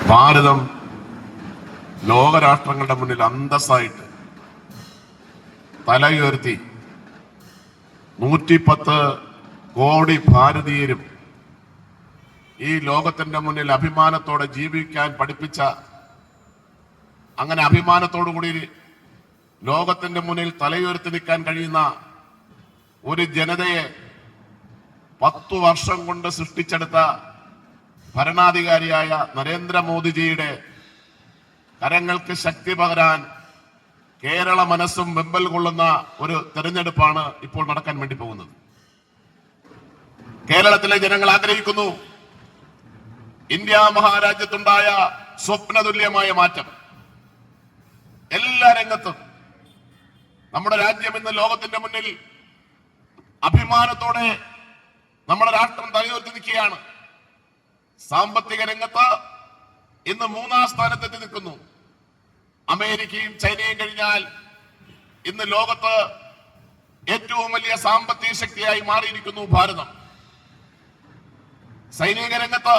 ഭാരതം ലോകരാഷ്ട്രങ്ങളുടെ മുന്നിൽ അന്തസ്സായിട്ട് തലയുയർത്തി 110 കോടി ഭാരതീയരും ഈ ലോകത്തിന്റെ മുന്നിൽ അഭിമാനത്തോടെ ജീവിക്കാൻ പഠിപ്പിച്ച, അങ്ങനെ അഭിമാനത്തോടുകൂടി ലോകത്തിന്റെ മുന്നിൽ തലയുയർത്തി നിൽക്കാൻ കഴിയുന്ന ഒരു ജനതയെ 10 വർഷം കൊണ്ട് സൃഷ്ടിച്ചെടുത്ത ഭരണാധികാരിയായ നരേന്ദ്രമോദിജിയുടെ കരങ്ങൾക്ക് ശക്തി പകരാൻ കേരള മനസ്സും വെമ്പൽ കൊള്ളുന്ന ഒരു തെരഞ്ഞെടുപ്പാണ് ഇപ്പോൾ നടക്കാൻ വേണ്ടി പോകുന്നത്. കേരളത്തിലെ ജനങ്ങൾ ആഗ്രഹിക്കുന്നു ഇന്ത്യ മഹാരാജ്യത്തുണ്ടായ സ്വപ്നതുല്യമായ മാറ്റം. എല്ലാ രംഗത്തും നമ്മുടെ രാജ്യം ഇന്ന് ലോകത്തിന്റെ മുന്നിൽ അഭിമാനത്തോടെ നമ്മുടെ രാഷ്ട്രം തലയുയർത്തി നിൽക്കുകയാണ്. സാമ്പത്തിക രംഗത്ത് ഇന്ന് 3-ാം സ്ഥാനത്തെത്തി നിൽക്കുന്നു. അമേരിക്കയും ചൈനയും കഴിഞ്ഞാൽ ഇന്ന് ലോകത്ത് ഏറ്റവും വലിയ സാമ്പത്തിക ശക്തിയായി മാറിയിരിക്കുന്നു ഭാരതം. സൈനിക രംഗത്ത്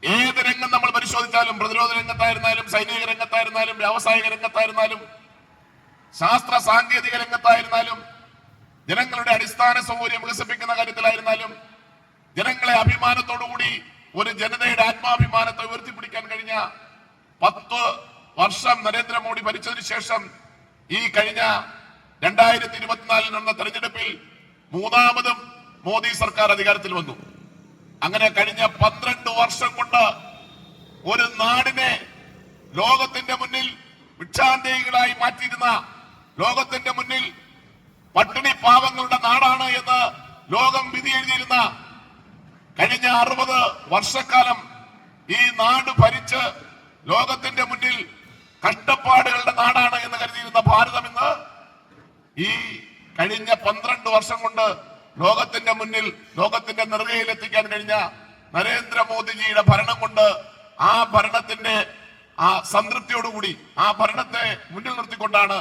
ഏത് രംഗം നമ്മൾ പരിശോധിച്ചാലും, പ്രതിരോധ രംഗത്തായിരുന്നാലും, സൈനിക രംഗത്തായിരുന്നാലും, വ്യാവസായിക രംഗത്തായിരുന്നാലും, ശാസ്ത്ര സാങ്കേതിക രംഗത്തായിരുന്നാലും, ജനങ്ങളുടെ അടിസ്ഥാന സൗകര്യം വികസിപ്പിക്കുന്ന കാര്യത്തിലായിരുന്നാലും, ജനങ്ങളെ അഭിമാനത്തോടുകൂടി ഒരു ജനതയുടെ ആത്മാഭിമാനത്തെ ഉയർത്തിപ്പിടിക്കാൻ കഴിഞ്ഞ 10 വർഷം നരേന്ദ്രമോദി ഭരിച്ചതിനു ശേഷം ഈ കഴിഞ്ഞ 2024 നടന്ന തെരഞ്ഞെടുപ്പിൽ 3ാമതും മോദി സർക്കാർ അധികാരത്തിൽ വന്നു. അങ്ങനെ കഴിഞ്ഞ 12 വർഷം കൊണ്ട് ഒരു നാടിനെ ലോകത്തിന്റെ മുന്നിൽ ഭിക്ഷാന്തേഹികളായി മാറ്റിയിരുന്ന, ലോകത്തിന്റെ മുന്നിൽ പട്ടിണി പാവങ്ങളുടെ നാടാണ് എന്ന് ലോകം വിധി എഴുതിയിരുന്ന, കഴിഞ്ഞ 60 വർഷക്കാലം ഈ നാട് ഭരിച്ച് ലോകത്തിന്റെ മുന്നിൽ കഷ്ടപ്പാടുകളുടെ നാടാണ് എന്ന് കരുതിയിരുന്ന ഭാരതം ഇന്ന് ഈ കഴിഞ്ഞ 12 വർഷം കൊണ്ട് ലോകത്തിന്റെ മുന്നിൽ, ലോകത്തിന്റെ നെറുകയിലെത്തിക്കാൻ കഴിഞ്ഞ നരേന്ദ്രമോദിജിയുടെ ഭരണം കൊണ്ട്, ആ ഭരണത്തിന്റെ ആ സംതൃപ്തിയോടുകൂടി ആ ഭരണത്തെ മുന്നിൽ നിർത്തിക്കൊണ്ടാണ്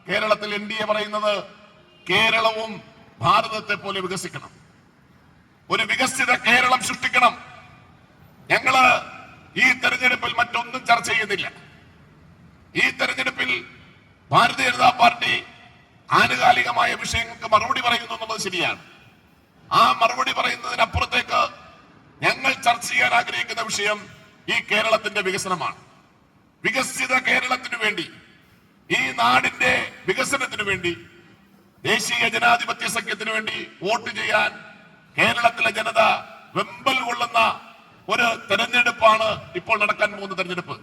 കേരളത്തിൽ NDA പറയുന്നത് കേരളവും ഭാരതത്തെ പോലെ വികസിക്കണം, ഒരു വികസിത കേരളം സൃഷ്ടിക്കണം. ഞങ്ങള് ഈ തെരഞ്ഞെടുപ്പിൽ മറ്റൊന്നും ചർച്ച ചെയ്യുന്നില്ല. ഈ തെരഞ്ഞെടുപ്പിൽ ഭാരതീയ ജനതാ പാർട്ടി ആനുകാലികമായ വിഷയങ്ങൾക്ക് മറുപടി പറയുന്നു എന്നുള്ളത് ശരിയാണ്. ആ മറുപടി പറയുന്നതിനപ്പുറത്തേക്ക് ഞങ്ങൾ ചർച്ച ചെയ്യാൻ ആഗ്രഹിക്കുന്ന വിഷയം ഈ കേരളത്തിന്റെ വികസനമാണ്. വികസിത കേരളത്തിനു വേണ്ടി, ഈ നാടിന്റെ വികസനത്തിനു വേണ്ടി, ദേശീയ ജനാധിപത്യ സഖ്യത്തിനു വേണ്ടി വോട്ട് ചെയ്യാൻ കേരളത്തിലെ ജനത വെമ്പൽ കൊള്ളുന്ന ഒരു തെരഞ്ഞെടുപ്പാണ് ഇപ്പോൾ നടക്കാൻ പോകുന്ന തെരഞ്ഞെടുപ്പ്.